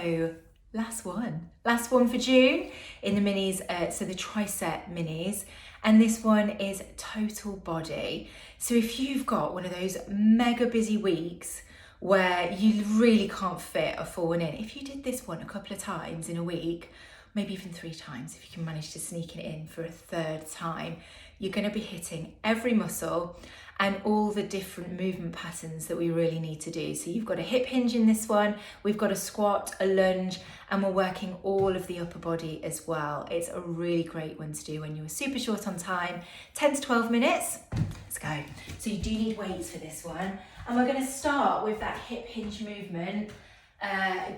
So last one for June in the minis, so the tricep minis, and this one is total body. So if you've got one of those mega busy weeks where you really can't fit a full one in, if you did this one a couple of times in a week, maybe even 3 times, if you can manage to sneak it in for a 3rd time, you're going to be hitting every muscle and all the different movement patterns that we really need to do. So you've got a hip hinge in this one, we've got a squat, a lunge, and we're working all of the upper body as well. It's a really great one to do when you're super short on time, 10 to 12 minutes. Let's go. So you do need weights for this one. And we're going to start with that hip hinge movement,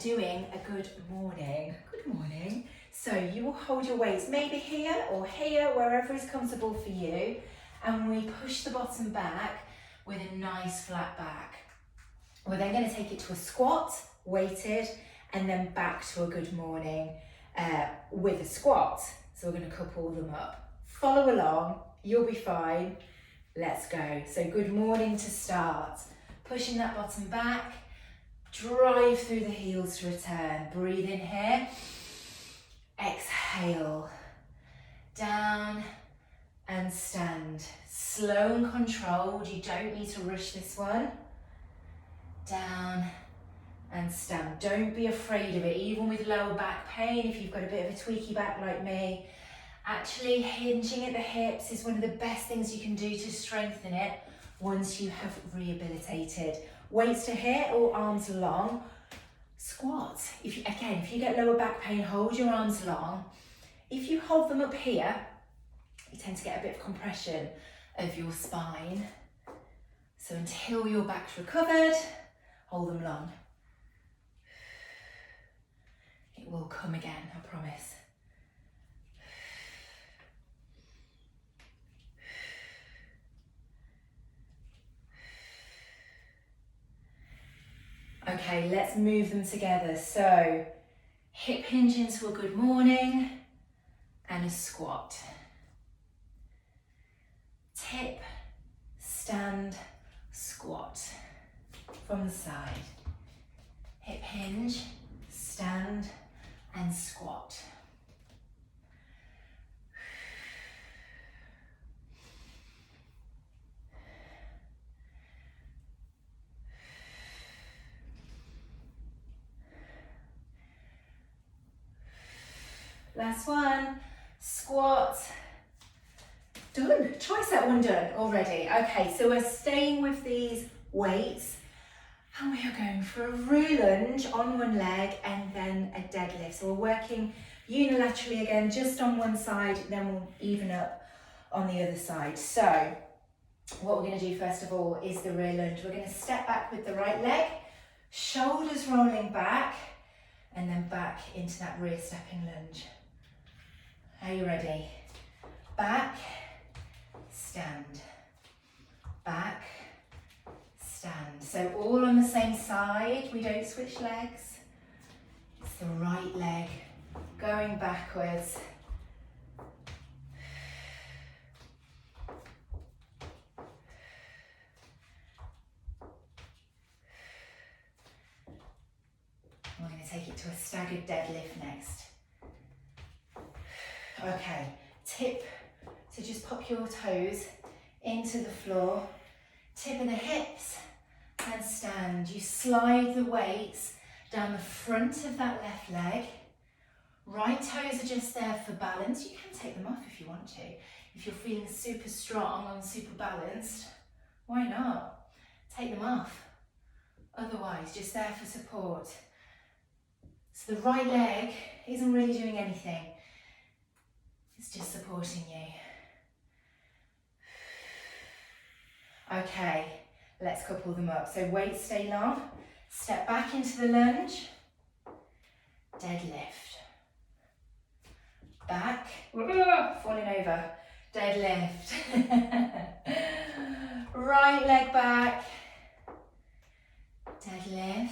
doing a good morning. Good morning. So you will hold your weights maybe here or here, wherever is comfortable for you. And we push the bottom back with a nice flat back. We're then going to take it to a squat, weighted, and then back to a good morning with a squat. So we're going to couple them up. Follow along, you'll be fine. Let's go. So good morning to start. Pushing that bottom back, drive through the heels to return. Breathe in here. Exhale, down and stand. Slow and controlled, you don't need to rush this one. Down and stand. Don't be afraid of it, even with lower back pain, if you've got a bit of a tweaky back like me. Actually, hinging at the hips is one of the best things you can do to strengthen it once you have rehabilitated. Weights to here or arms long. Squat. If you get lower back pain, hold your arms long. If you hold them up here, you tend to get a bit of compression of your spine. So until your back's recovered, hold them long. It will come again, I promise. Okay, let's move them together. So hip hinge into a good morning and a squat. Tip, stand, squat from the side. Hip hinge, stand and squat. Last one, squat. Done, tricep one done already. Okay, so we're staying with these weights and we are going for a rear lunge on one leg and then a deadlift. So we're working unilaterally again, just on one side, then we'll even up on the other side. So what we're going to do first of all is the rear lunge. We're going to step back with the right leg, shoulders rolling back, and then back into that rear stepping lunge. Are you ready? Back, stand, back, stand. So all on the same side, we don't switch legs. It's the right leg going backwards. We're going to take it to a staggered deadlift next. Okay, tip to just pop your toes into the floor, tip of the hips and stand. You slide the weights down the front of that left leg. Right toes are just there for balance. You can take them off if you want to. If you're feeling super strong and super balanced, why not? Take them off. Otherwise, just there for support. So the right leg isn't really doing anything. It's just supporting you. Okay, let's couple them up. So weights stay long. Step back into the lunge. Deadlift. Back. Falling over. Deadlift. Right leg back. Deadlift.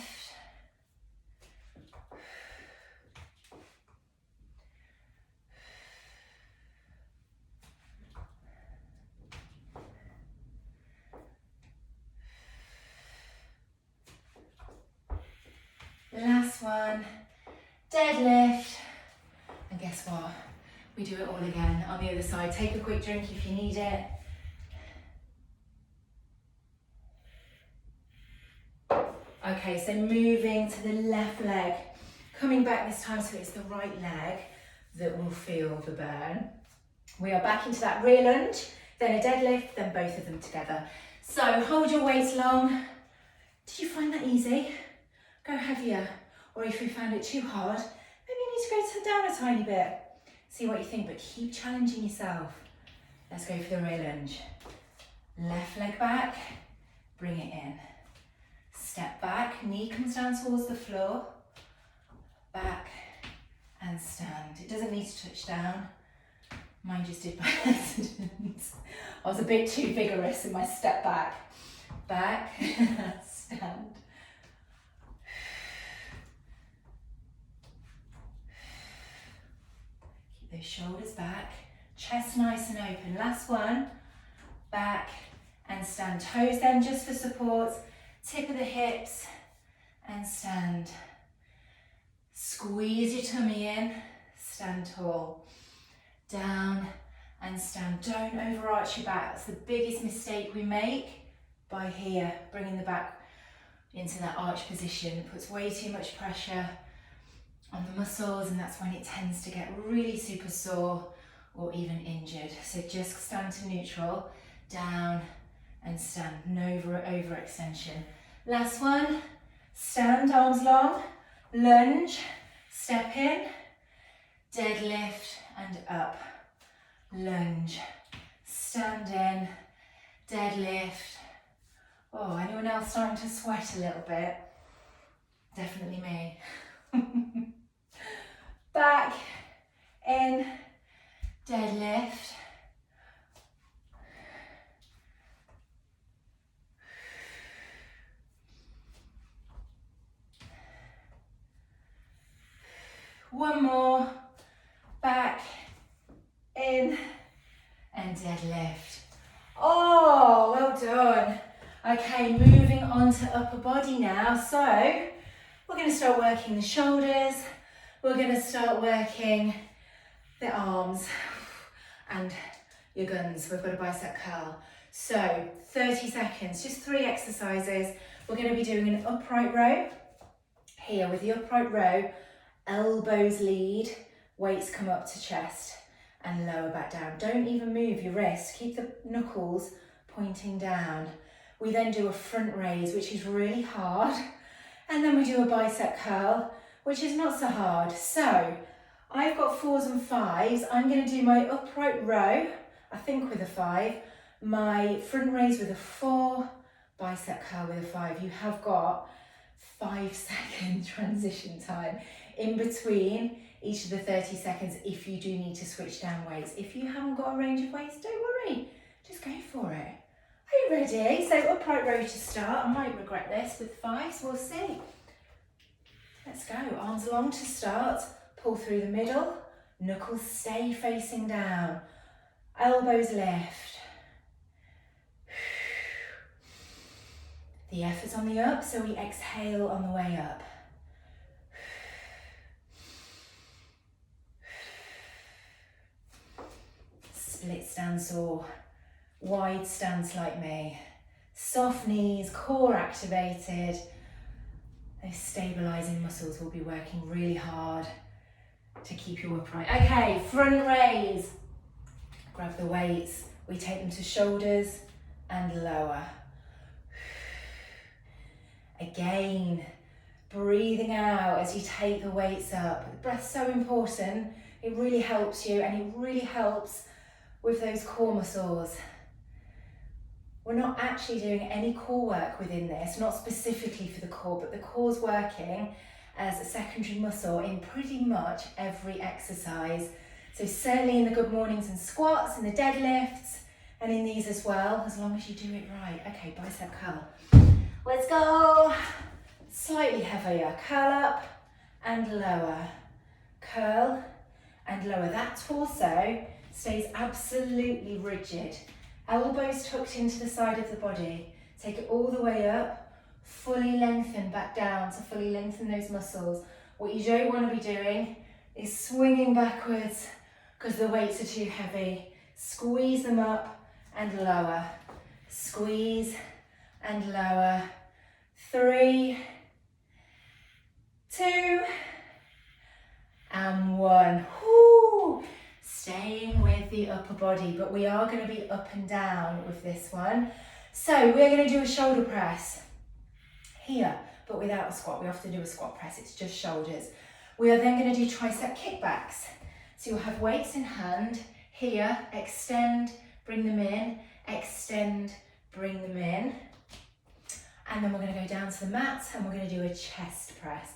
Last one, deadlift, and guess what? We do it all again on the other side. Take a quick drink if you need it. Okay, so moving to the left leg, coming back this time so it's the right leg that will feel the burn. We are back into that rear lunge, then a deadlift, then both of them together. So hold your weight long. Did you find that easy? Go heavier. Or if you found it too hard, maybe you need to go down a tiny bit. See what you think, but keep challenging yourself. Let's go for the rear lunge. Left leg back, bring it in. Step back, knee comes down towards the floor. Back and stand. It doesn't need to touch down. Mine just did by accident. I was a bit too vigorous in my step back. Back, stand. Keep those shoulders back, chest nice and open. Last one, back and stand. Toes then just for support, tip of the hips and stand. Squeeze your tummy in, stand tall. Down and stand. Don't overarch your back. That's the biggest mistake we make by here, bringing the back into that arch position. It puts way too much pressure on the muscles, and that's when it tends to get really super sore or even injured. So just stand to neutral, down and stand, no overextension. Last one, stand, arms long, lunge, step in, deadlift and up, lunge, stand in, deadlift. Oh, anyone else starting to sweat a little bit? Definitely me. Back, in, deadlift. One more, back, in, and deadlift. Oh, well done. Okay, moving on to upper body now. So we're going to start working the shoulders. We're going to start working the arms and your guns. We've got a bicep curl. So 30 seconds, just 3 exercises. We're going to be doing an upright row. Here with the upright row, elbows lead, weights come up to chest and lower back down. Don't even move your wrist. Keep the knuckles pointing down. We then do a front raise, which is really hard. And then we do a bicep curl, which is not so hard. So I've got 4s and 5s. I'm going to do my upright row, I think with a 5, my front raise with a 4, bicep curl with a 5. You have got 5-second transition time in between each of the 30 seconds if you do need to switch down weights. If you haven't got a range of weights, don't worry, just go for it. Are you ready? So upright row to start. I might regret this with 5s, we'll see. Let's go, arms long to start, pull through the middle, knuckles stay facing down, elbows lift. The effort's on the up, so we exhale on the way up. Split stance or wide stance like me. Soft knees, core activated. Those stabilizing muscles will be working really hard to keep you upright. Okay, front raise. Grab the weights. We take them to shoulders and lower. Again, breathing out as you take the weights up. The breath's so important. It really helps you, and it really helps with those core muscles. We're not actually doing any core work within this, not specifically for the core, but the core's working as a secondary muscle in pretty much every exercise. So certainly in the good mornings and squats, in the deadlifts, and in these as well, as long as you do it right. Okay, bicep curl. Let's go. Slightly heavier. Curl up and lower. Curl and lower. That torso stays absolutely rigid. Elbows tucked into the side of the body. Take it all the way up. Fully lengthen back down to fully lengthen those muscles. What you don't want to be doing is swinging backwards because the weights are too heavy. Squeeze them up and lower. Squeeze and lower. 3, 2, and 1. Woo! Staying with the upper body, but we are going to be up and down with this one. So we're going to do a shoulder press here, but without a squat. We often do a squat press, it's just shoulders. We are then going to do tricep kickbacks. So you'll have weights in hand, here, extend, bring them in, extend, bring them in. And then we're going to go down to the mat and we're going to do a chest press.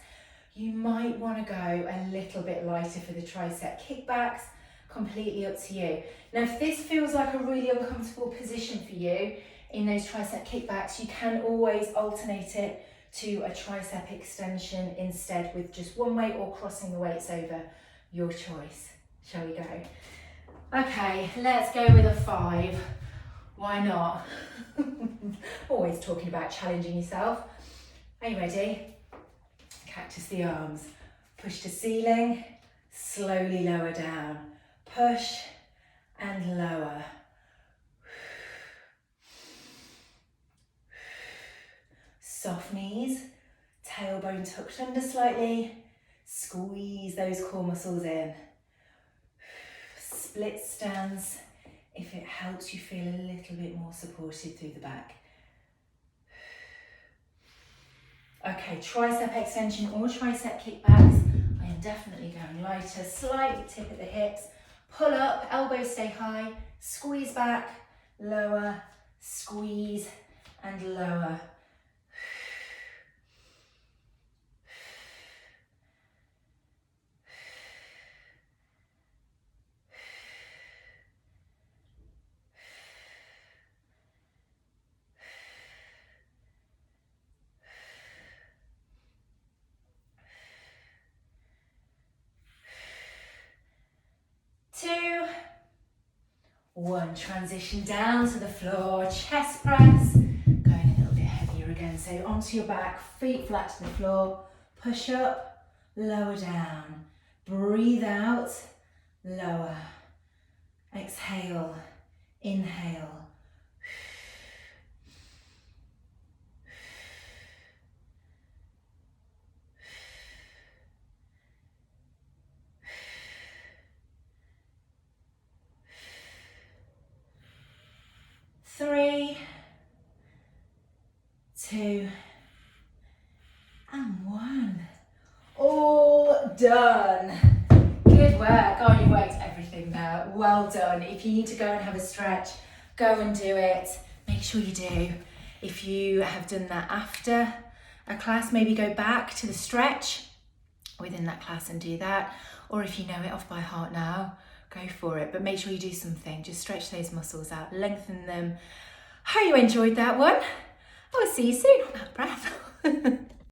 You might want to go a little bit lighter for the tricep kickbacks, completely up to you. Now, if this feels like a really uncomfortable position for you in those tricep kickbacks, you can always alternate it to a tricep extension instead with just one weight or crossing the weights over, your choice. Shall we go? Okay, let's go with a 5. Why not? Always talking about challenging yourself. Are you ready? Cactus the arms. Push to ceiling, slowly lower down. Push and lower. Soft knees, tailbone tucked under slightly. Squeeze those core muscles in. Split stance if it helps you feel a little bit more supported through the back. Okay, tricep extension or tricep kickbacks. I am definitely going lighter, slightly tip at the hips. Pull up, elbows stay high, squeeze back, lower, squeeze and lower. Two, 1, transition down to the floor, chest press, going a little bit heavier again, so onto your back, feet flat to the floor, push up, lower down, breathe out, lower, exhale, inhale. Three, 2, and 1. All done. Good work. Oh, you worked everything there. Well done. If you need to go and have a stretch, go and do it. Make sure you do. If you have done that after a class, maybe go back to the stretch within that class and do that. Or if you know it off by heart now, go for it. But make sure you do something. Just stretch those muscles out, lengthen them. Hope you enjoyed that one. I will see you soon. I'm out of breath.